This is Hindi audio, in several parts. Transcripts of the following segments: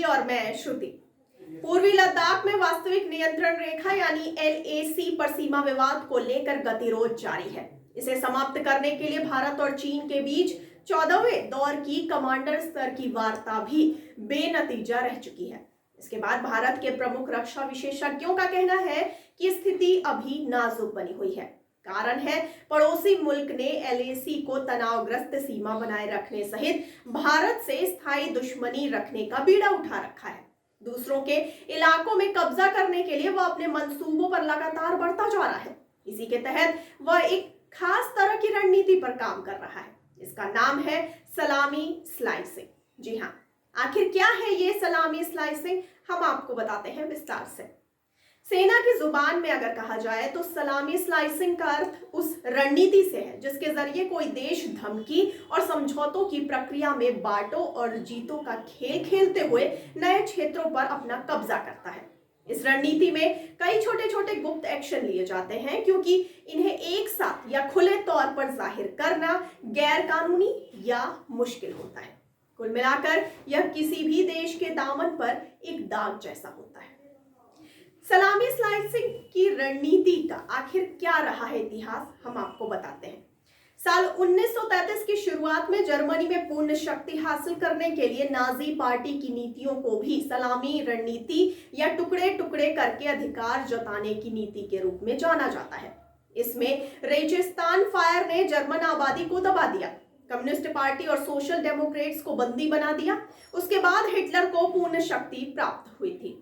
और मैं श्रुति। पूर्वी लद्दाख में वास्तविक नियंत्रण रेखा यानी LAC पर सीमा विवाद को लेकर गतिरोध जारी है। इसे समाप्त करने के लिए भारत और चीन के बीच 14वें दौर की कमांडर स्तर की वार्ता भी बेनतीजा रह चुकी है। इसके बाद भारत के प्रमुख रक्षा विशेषज्ञों का कहना है कि स्थिति अभी नाजुक बनी हुई है। कारण है पड़ोसी मुल्क ने LAC को तनावग्रस्त सीमा बनाए रखने सहित भारत से स्थायी दुश्मनी रखने का बीड़ा उठा रखा है। दूसरों के इलाकों में कब्जा करने के लिए वह अपने मंसूबों पर लगातार बढ़ता जा रहा है। इसी के तहत वह एक खास तरह की रणनीति पर काम कर रहा है। इसका नाम है सलामी स्लाइसिंग। जी हाँ, आखिर क्या है ये सलामी स्लाइसिंग, हम आपको बताते हैं विस्तार से। सेना की जुबान में अगर कहा जाए तो सलामी स्लाइसिंग का अर्थ उस रणनीति से है जिसके जरिए कोई देश धमकी और समझौतों की प्रक्रिया में बांटो और जीतो का खेल खेलते हुए नए क्षेत्रों पर अपना कब्जा करता है। इस रणनीति में कई छोटे छोटे गुप्त एक्शन लिए जाते हैं क्योंकि इन्हें एक साथ या खुले तौर पर जाहिर करना गैर कानूनी या मुश्किल होता है। कुल मिलाकर यह किसी भी देश के दामन पर एक दाग जैसा होता है। सलामी स्लाइसिंग की रणनीति का आखिर क्या रहा है इतिहास, हम आपको बताते हैं। साल 1933 की शुरुआत में जर्मनी में पूर्ण शक्ति हासिल करने के लिए नाजी पार्टी की नीतियों को भी सलामी रणनीति या टुकड़े टुकड़े करके अधिकार जताने की नीति के रूप में जाना जाता है। इसमें रेजिस्तान फायर ने जर्मन आबादी को दबा दिया, कम्युनिस्ट पार्टी और सोशल डेमोक्रेट्स को बंदी बना दिया। उसके बाद हिटलर को पूर्ण शक्ति प्राप्त हुई थी।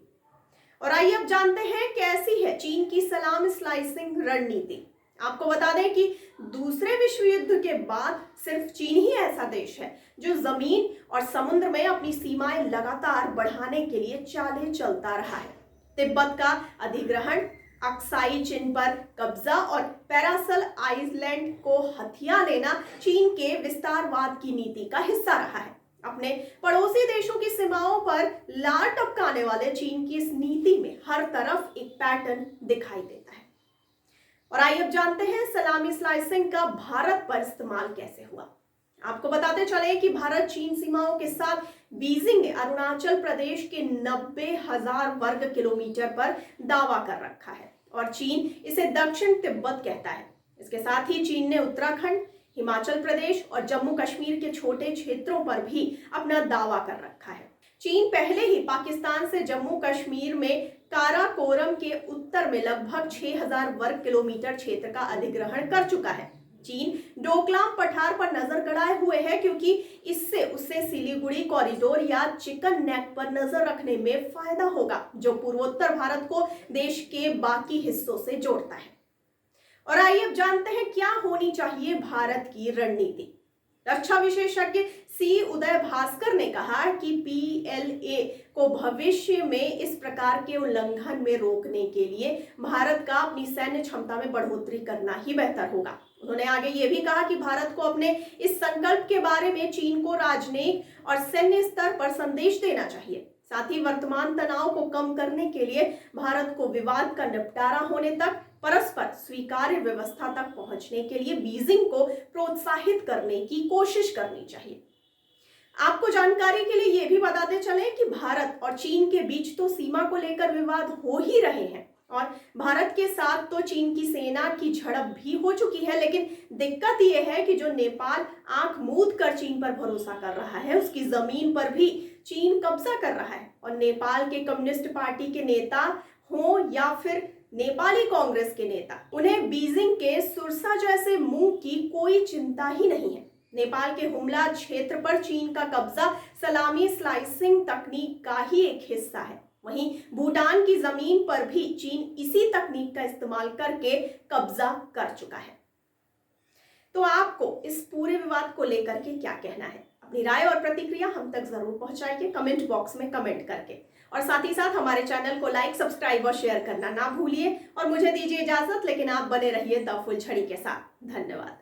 और आइए अब जानते हैं कैसी है चीन की सलाम स्लाइसिंग रणनीति। आपको बता दें कि दूसरे विश्व युद्ध के बाद सिर्फ चीन ही ऐसा देश है जो जमीन और समुद्र में अपनी सीमाएं लगातार बढ़ाने के लिए चालें चलता रहा है। तिब्बत का अधिग्रहण, अक्साई चिन पर कब्जा और पैरासल आइलैंड को हथिया लेना चीन के विस्तारवाद की नीति का हिस्सा रहा है। अपने पड़ोसी देशों की सीमाओं पर लार टपकाने वाले चीन की इस नीति में हर तरफ एक पैटर्न दिखाई देता है। और आइए अब जानते हैं सलामी स्लाइसिंग का भारत पर इस्तेमाल कैसे हुआ। आपको बताते चले कि भारत चीन सीमाओं के साथ बीजिंग ने अरुणाचल प्रदेश के 90,000 वर्ग किलोमीटर पर दावा कर रखा है और चीन इसे दक्षिण तिब्बत कहता है। इसके साथ ही चीन ने उत्तराखंड, हिमाचल प्रदेश और जम्मू कश्मीर के छोटे क्षेत्रों पर भी अपना दावा कर रखा है। चीन पहले ही पाकिस्तान से जम्मू कश्मीर में काराकोरम के उत्तर में लगभग 6,000 वर्ग किलोमीटर क्षेत्र का अधिग्रहण कर चुका है। चीन डोकलाम पठार पर नजर गड़ाए हुए है क्योंकि इससे उसे सिलीगुड़ी कॉरिडोर या चिकन नेक पर नजर रखने में फायदा होगा, जो पूर्वोत्तर भारत को देश के बाकी हिस्सों से जोड़ता है। और आइए अब जानते हैं क्या होनी चाहिए भारत की रणनीति। रक्षा विशेषज्ञ सी उदय भास्कर ने कहा कि PLA को भविष्य में इस प्रकार के उल्लंघन में रोकने के लिए भारत का अपनी सैन्य क्षमता में बढ़ोतरी करना ही बेहतर होगा। उन्होंने आगे ये भी कहा कि भारत को अपने इस संकल्प के बारे में चीन को राजनयिक और सैन्य स्तर पर संदेश देना चाहिए। साथ ही वर्तमान तनाव को कम करने के लिए भारत को विवाद का निपटारा होने तक परस्पर स्वीकार्य व्यवस्था तक पहुंचने के लिए बीजिंग को प्रोत्साहित करने की कोशिश करनी चाहिए। आपको जानकारी के लिए यह भी बताते चलें कि भारत और चीन के बीच तो सीमा को लेकर विवाद हो ही रहे हैं और भारत के साथ तो चीन की सेना की झड़प भी हो चुकी है, लेकिन दिक्कत यह है कि जो नेपाल आंख मूंद कर चीन पर भरोसा कर रहा है, उसकी जमीन पर भी चीन कब्जा कर रहा है और नेपाल के कम्युनिस्ट पार्टी के नेता हो या फिर नेपाली कांग्रेस के नेता, उन्हें बीजिंग के सुरसा जैसे मुंह की कोई चिंता ही नहीं है। नेपाल के हुमला क्षेत्र पर चीन का कब्जा सलामी स्लाइसिंग तकनीक का ही एक हिस्सा है। वहीं भूटान की जमीन पर भी चीन इसी तकनीक का इस्तेमाल करके कब्जा कर चुका है। तो आपको इस पूरे विवाद को लेकर के क्या कहना है? अपनी राय और प्रतिक्रिया हम तक जरूर पहुंचाइए कमेंट बॉक्स में कमेंट करके, और साथ ही साथ हमारे चैनल को लाइक, सब्सक्राइब और शेयर करना ना भूलिए। और मुझे दीजिए इजाजत, लेकिन आप बने रहिए द फुल छड़ी के साथ। धन्यवाद।